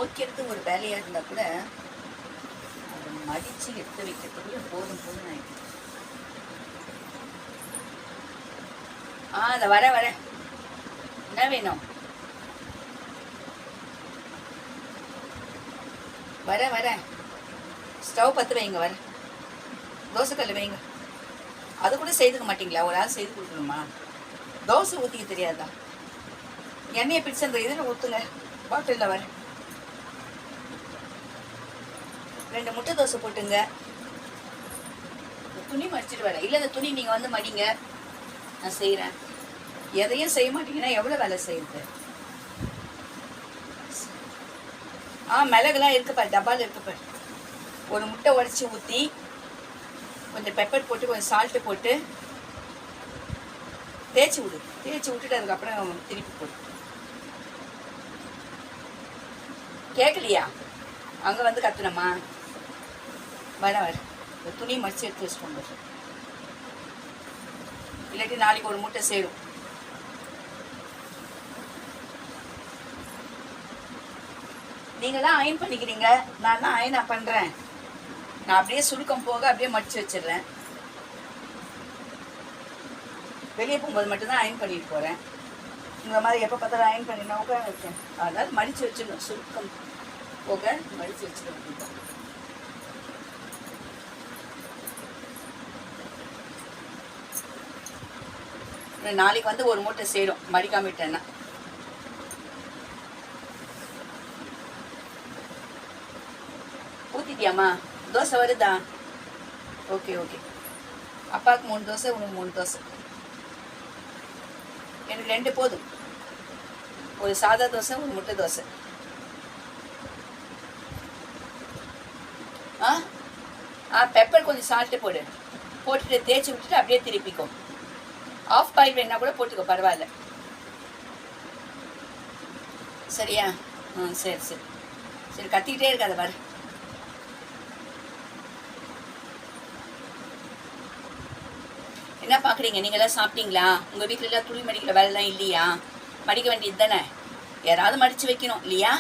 துவைக்கிறது ஒரு வேலையாக இருந்தால் கூட அதை மடித்து எடுத்து வைக்கிறதுக்குள்ள போதும் போதும் ஆகிடும். அதை வர என்ன வேணும்? வர ஸ்டவ் பற்ற வைங்க, வர தோசைக்கல் வைங்க. அது கூட செய்துக்க மாட்டிங்களா? ஒரு ஆள் செய்து கொடுக்கணுமா? தோசை ஊற்றிக்க தெரியாதா? எண்ணெயை பிடிச்சி அந்த இதில் ஊற்றுங்க, பாட்டிலில் வர 2 முட்டை தோசை போட்டுங்க. துணி மடிச்சிட்டு வரேன். இல்லை, இந்த துணி நீங்கள் வந்து மடிங்க, நான் செய்கிறேன். எதையும் செய்ய மாட்டீங்கன்னா எவ்வளோ வேலை செய்யுது? மிளகுலாம் இருக்குப்பா, டப்பால் இருக்குப்பா. ஒரு முட்டை உடச்சி ஊற்றி கொஞ்சம் பெப்பர் போட்டு கொஞ்சம் சால்ட்டு போட்டு தேய்ச்சி விட்டுட்டு அதுக்கப்புறம் திருப்பி போடு. கேட்கலையா? அங்கே வந்து கத்துனம்மா. வர துணி மடிச்சு எடுத்து வச்சுக்கோங்க, இல்லாட்டி நாளைக்கு ஒரு மூட்டை சேரும். நீங்கள் தான் அயன் பண்ணிக்கிறீங்க, நான் தான் அயனா பண்ணுறேன். நான் அப்படியே சுருக்கம் போக அப்படியே மடித்து வச்சிடுறேன். வெளியே போகும்போது மட்டும்தான் அயன் பண்ணிட்டு போகிறேன். இந்த மாதிரி எப்போ பார்த்தாலும் அயன் பண்ணினா உட்கார வைக்கேன். அதாவது மடித்து வச்சிடணும், சுருக்கம் போக மடித்து வச்சுக்கணும். நாளைக்கு வந்து ஒரு மூட்டை சேரும் மடிக்காமிட்டேன்னா. ஊற்றிட்டியாம்மா? தோசை வருதா? ஓகே. அப்பாவுக்கு 3 தோசை, உனக்கு 3 தோசை. எனக்கு 2 போதும். ஒரு சாதா தோசை, ஒரு முட்டை தோசை. பெப்பர் கொஞ்சம் சால்ட்டு போட்டுட்டு தேய்ச்சி விட்டுட்டு அப்படியே திருப்பிக்கும். ஆஃப் பாயில் வேணா கூட போட்டுக்கோ, பரவாயில்ல. சரியா? சரி கத்திக்கிட்டே இருக்காத பாரு. என்ன பார்க்குறீங்க? நீங்களாம் சாப்பிட்டீங்களா? உங்கள் வீட்டிலலாம் துணி மடிக்கிற வேலைலாம் இல்லையா? மடிக்க வேண்டியது தானே, யாராவது மடித்து வைக்கணும் இல்லையா?